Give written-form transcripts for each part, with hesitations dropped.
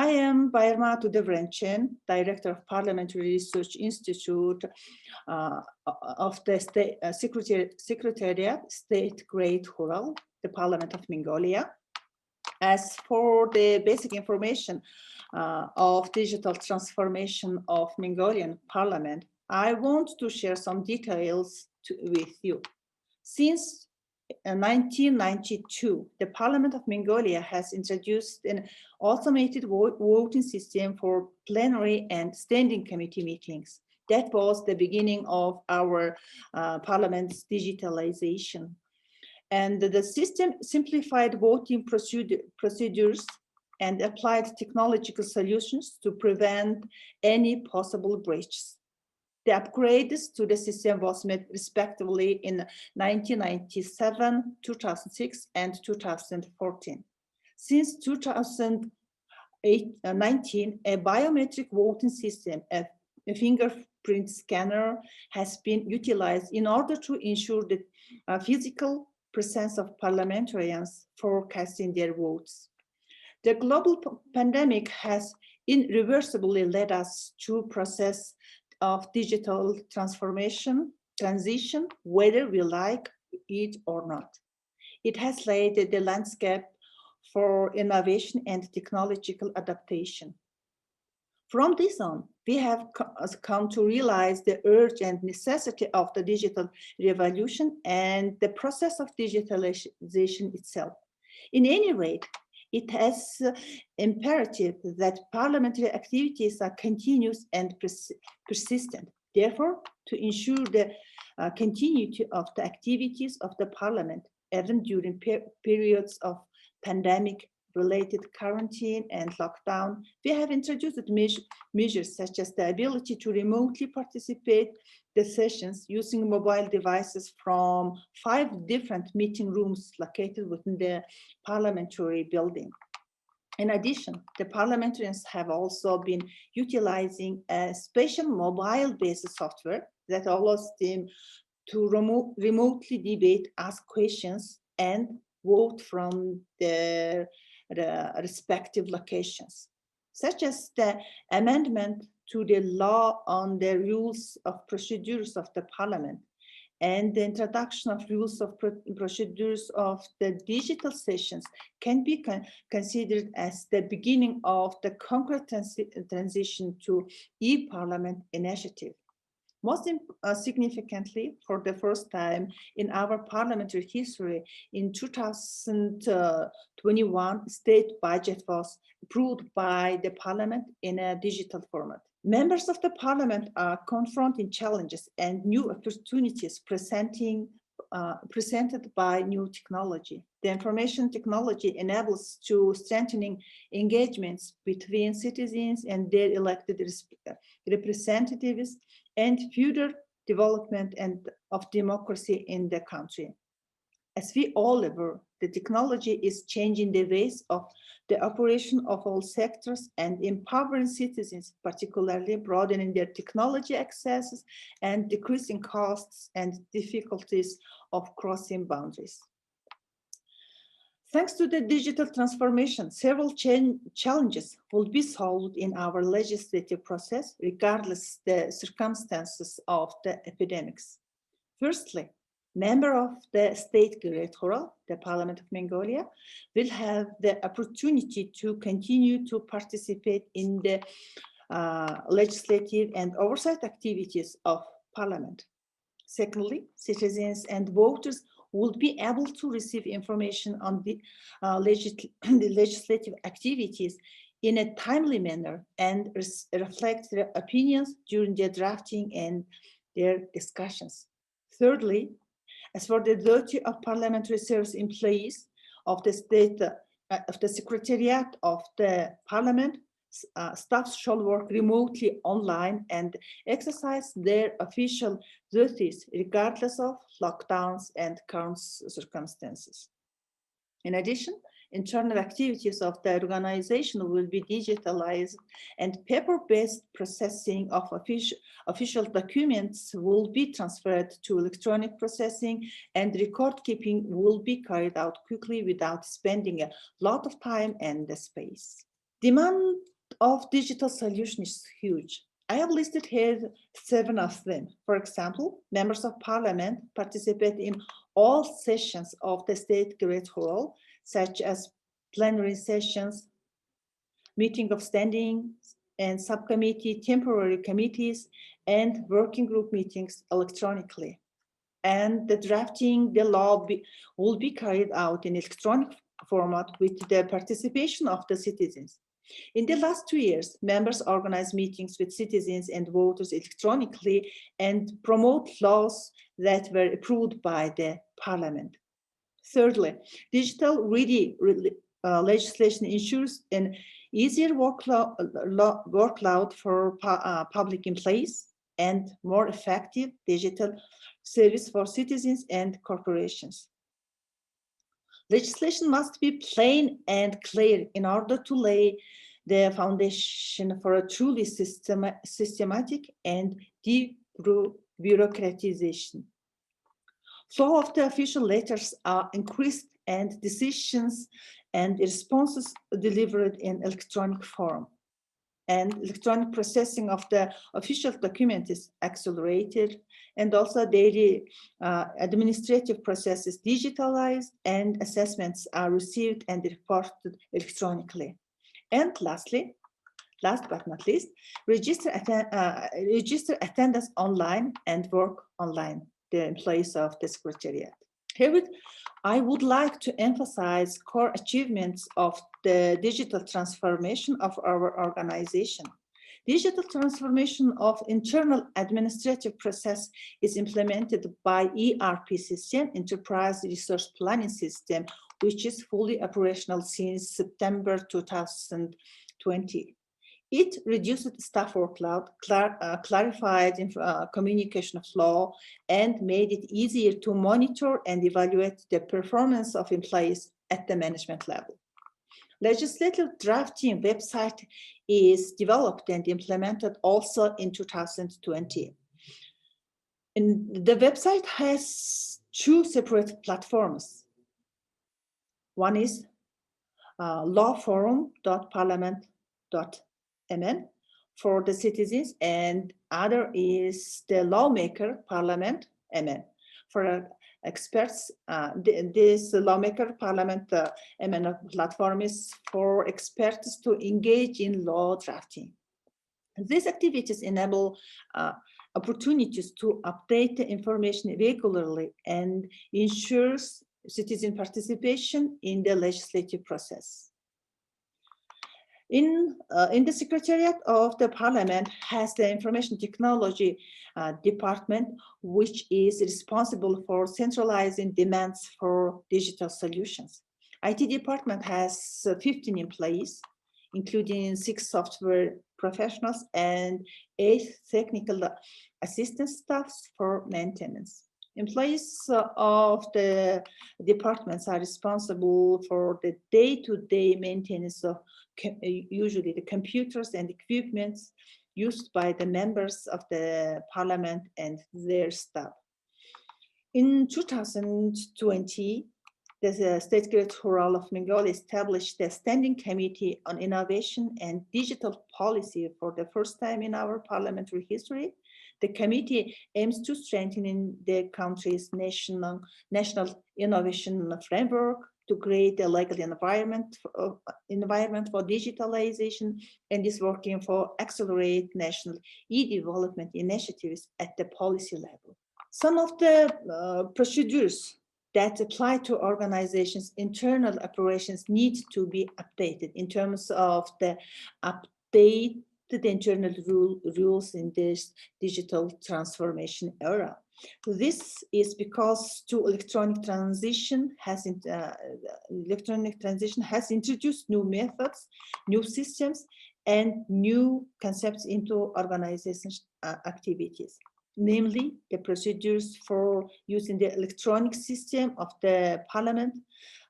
I am Bayarmaa Tudevrenchin, Director of Parliamentary Research Institute of the Secretariat, State Great Hural, the Parliament of Mongolia. As for the basic information of digital transformation of Mongolian Parliament, I want to share some details with you. Since 1992, the Parliament of Mongolia has introduced an automated voting system for plenary and standing committee meetings. That was the beginning of our Parliament's digitalization. And the system simplified voting procedures and applied technological solutions to prevent any possible breaches. The upgrades to the system was made respectively in 1997, 2006, and 2014. Since 2019, a biometric voting system, a fingerprint scanner, has been utilized in order to ensure the physical presence of parliamentarians for casting their votes. The global pandemic has irreversibly led us to process of digital transition, whether we like it or not. It has laid the landscape for innovation and technological adaptation. From this on, we have come to realize the urge and necessity of the digital revolution and the process of digitalization itself. In any rate, it is imperative that parliamentary activities are continuous and persistent. Therefore, to ensure the continuity of the activities of the parliament, even during periods of pandemic-related quarantine and lockdown, we have introduced measures such as the ability to remotely participate the sessions using mobile devices from 5 different meeting rooms located within the parliamentary building. In addition, the parliamentarians have also been utilizing a special mobile-based software that allows them to remotely debate, ask questions, and vote from the respective locations, such as the amendment to the law on the rules of procedures of the parliament and the introduction of rules of procedures of the digital sessions can be considered as the beginning of the concrete transition to e-parliament initiative. Most significantly, for the first time in our parliamentary history, in 2021, state budget was approved by the parliament in a digital format. Members of the parliament are confronting challenges and new opportunities presented by new technology. The information technology enables to strengthening engagements between citizens and their elected representatives and further development of democracy in the country. As we all aware, the technology is changing the ways of the operation of all sectors and empowering citizens, particularly broadening their technology accesses and decreasing costs and difficulties of crossing boundaries. Thanks to the digital transformation, several challenges will be solved in our legislative process, regardless the circumstances of the epidemics. Firstly, members of the State Great Hural, the Parliament of Mongolia, will have the opportunity to continue to participate in the legislative and oversight activities of Parliament. Secondly, citizens and voters will be able to receive information on the legislative activities in a timely manner and reflect their opinions during their drafting and their discussions. Thirdly, as for the duty of parliamentary service employees of the state, of the Secretariat of the Parliament, staff shall work remotely online and exercise their official duties regardless of lockdowns and current circumstances. In addition, internal activities of the organization will be digitalized and paper-based processing of official documents will be transferred to electronic processing, and record keeping will be carried out quickly without spending a lot of time and space. Demand of digital solutions is huge. I have listed here 7 of them. For example, members of parliament participate in all sessions of the State Great Hall, such as plenary sessions, meeting of standing and subcommittee, temporary committees, and working group meetings electronically. And the drafting the law will be carried out in electronic format with the participation of the citizens. In the last 2 years, members organized meetings with citizens and voters electronically and promote laws that were approved by the parliament. Thirdly, digital ready legislation ensures an easier workload for public employees and more effective digital service for citizens and corporations. Legislation must be plain and clear in order to lay the foundation for a truly systematic and de-bureaucratization. Flow of the official letters are increased and decisions and responses delivered in electronic form. And electronic processing of the official document is accelerated, and also daily administrative processes digitalized, and assessments are received and reported electronically. And lastly, last but not least, register attendance online and work online, the employees of the Secretariat. Here, I would like to emphasize core achievements of the digital transformation of our organization. Digital transformation of internal administrative process is implemented by ERP system, Enterprise Resource Planning System, which is fully operational since September 2020. It reduced staff workload, clarified communication of law, and made it easier to monitor and evaluate the performance of employees at the management level. Legislative drafting website is developed and implemented also in 2020. And the website has 2 separate platforms. One is lawforum.parliament.mn for the citizens, and other is the lawmaker Parliament MN for experts. This lawmaker Parliament MN platform is for experts to engage in law drafting. These activities enable opportunities to update the information regularly and ensures citizen participation in the legislative process. In the Secretariat of the Parliament has the Information Technology Department, which is responsible for centralizing demands for digital solutions. IT department has 15 employees, including 6 software professionals and 8 technical assistant staffs for maintenance. Employees of the departments are responsible for the day-to-day maintenance of usually the computers and equipments used by the members of the parliament and their staff. In 2020, the State Great Hural of Mongolia established a standing committee on innovation and digital policy for the first time in our parliamentary history. The committee aims to strengthen the country's national innovation framework, to create a legal environment for digitalization, and is working for accelerate national e-development initiatives at the policy level. Some of the procedures that apply to organizations' internal operations need to be updated in terms of the updated internal rules in this digital transformation era. This is because electronic transition has introduced new methods, new systems, and new concepts into organization activities. Namely, the procedures for using the electronic system of the parliament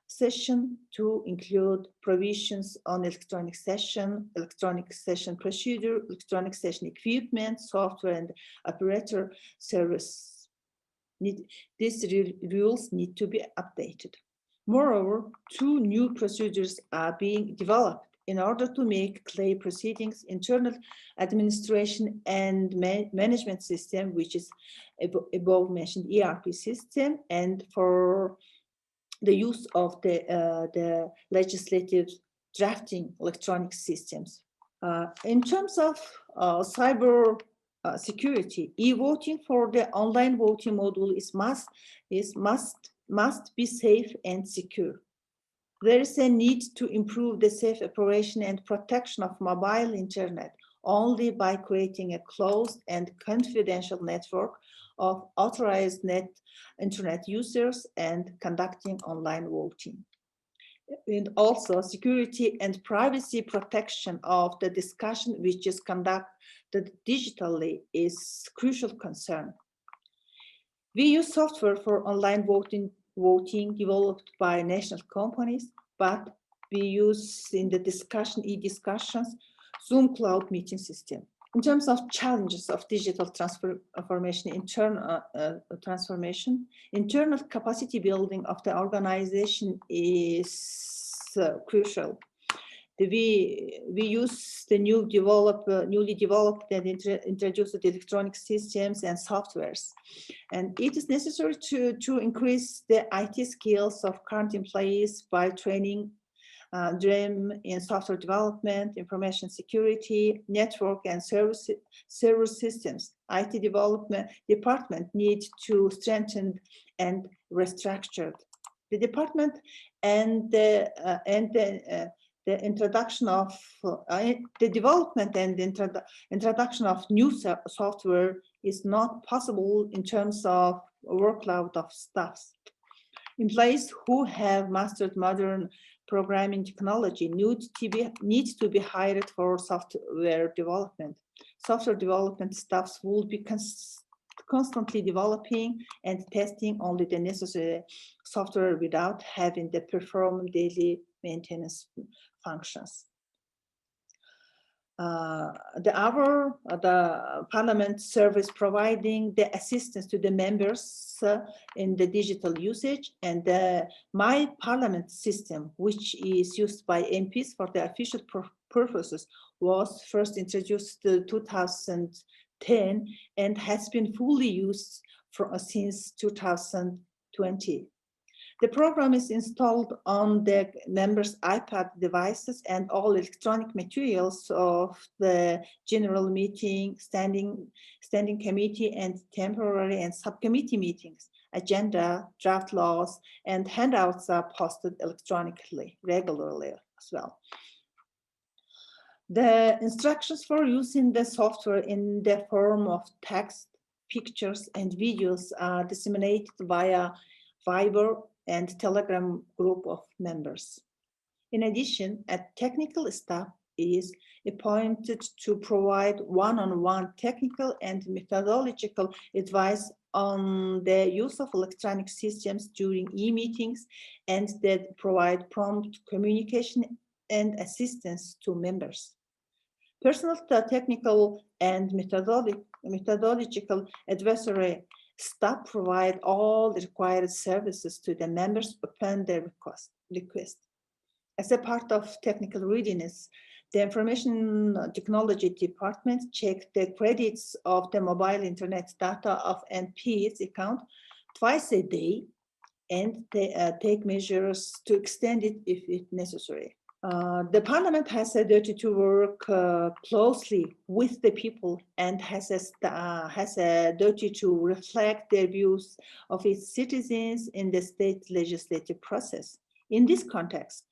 session to include provisions on electronic session procedure, electronic session equipment, software and operator service. These rules need to be updated. Moreover, 2 new procedures are being developed in order to make CLAI proceedings, internal administration and management system, which is above mentioned ERP system, and for the use of the legislative drafting electronic systems. In terms of cyber security, e-voting for the online voting module must be safe and secure. There is a need to improve the safe operation and protection of mobile internet only by creating a closed and confidential network of authorized internet users and conducting online voting. And also security and privacy protection of the discussion which is conducted digitally is crucial concern. We use software for online voting developed by national companies, but we use in the e-discussions, Zoom cloud meeting system. In terms of challenges of digital transformation, internal capacity building of the organization is crucial. We use the newly developed and introduced electronic systems and softwares. And it is necessary to increase the IT skills of current employees by training them in software development, information security, network and server systems. IT department need to strengthen and restructure. The department and the introduction of the development and introduction of new software is not possible in terms of workload of staff. Employees who have mastered modern programming technology need to be hired for software development. Software development staffs will be constantly developing and testing only the necessary software without having to perform daily maintenance functions. The Parliament service providing the assistance to the members in the digital usage, and the My Parliament system, which is used by MPs for the official purposes, was first introduced in 2010 and has been fully used since 2020. The program is installed on the members' iPad devices, and all electronic materials of the general meeting, standing committee, and temporary and subcommittee meetings, agenda, draft laws, and handouts are posted electronically regularly as well. The instructions for using the software in the form of text, pictures, and videos are disseminated via Viber and Telegram group of members. In addition, a technical staff is appointed to provide one-on-one technical and methodological advice on the use of electronic systems during e-meetings, and that provide prompt communication and assistance to members. Personal, technical, and methodological advisory staff provide all the required services to the members upon their request. As a part of technical readiness, the Information Technology Department check the credits of the mobile internet data of MP's account twice a day, and they take measures to extend it if it's necessary. The Parliament has a duty to work closely with the people and has a duty to reflect their views of its citizens in the state legislative process. In this context,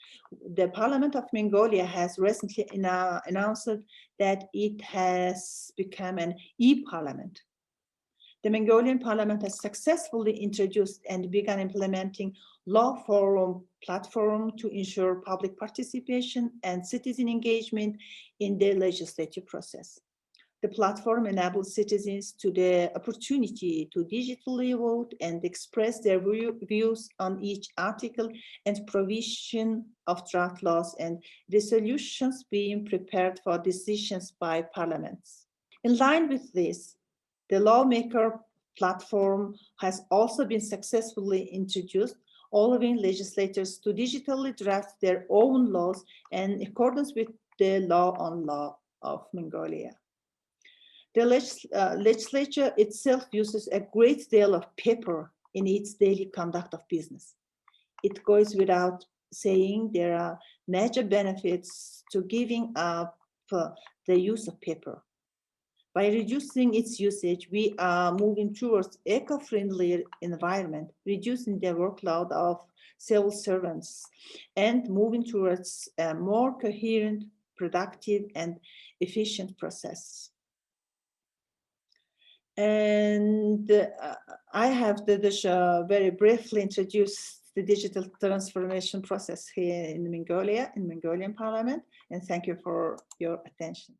the Parliament of Mongolia has recently announced that it has become an e-parliament. The Mongolian Parliament has successfully introduced and begun implementing law forum platform to ensure public participation and citizen engagement in the legislative process. The platform enables citizens to the opportunity to digitally vote and express their views on each article and provision of draft laws and resolutions being prepared for decisions by parliaments. In line with this, the lawmaker platform has also been successfully introduced allowing legislators to digitally draft their own laws in accordance with the law of Mongolia. The legislature itself uses a great deal of paper in its daily conduct of business. It goes without saying there are major benefits to giving up the use of paper. By reducing its usage, we are moving towards eco-friendly environment, reducing the workload of civil servants, and moving towards a more coherent, productive, and efficient process. And I have very briefly introduced the digital transformation process here in Mongolia, in Mongolian Parliament, and thank you for your attention.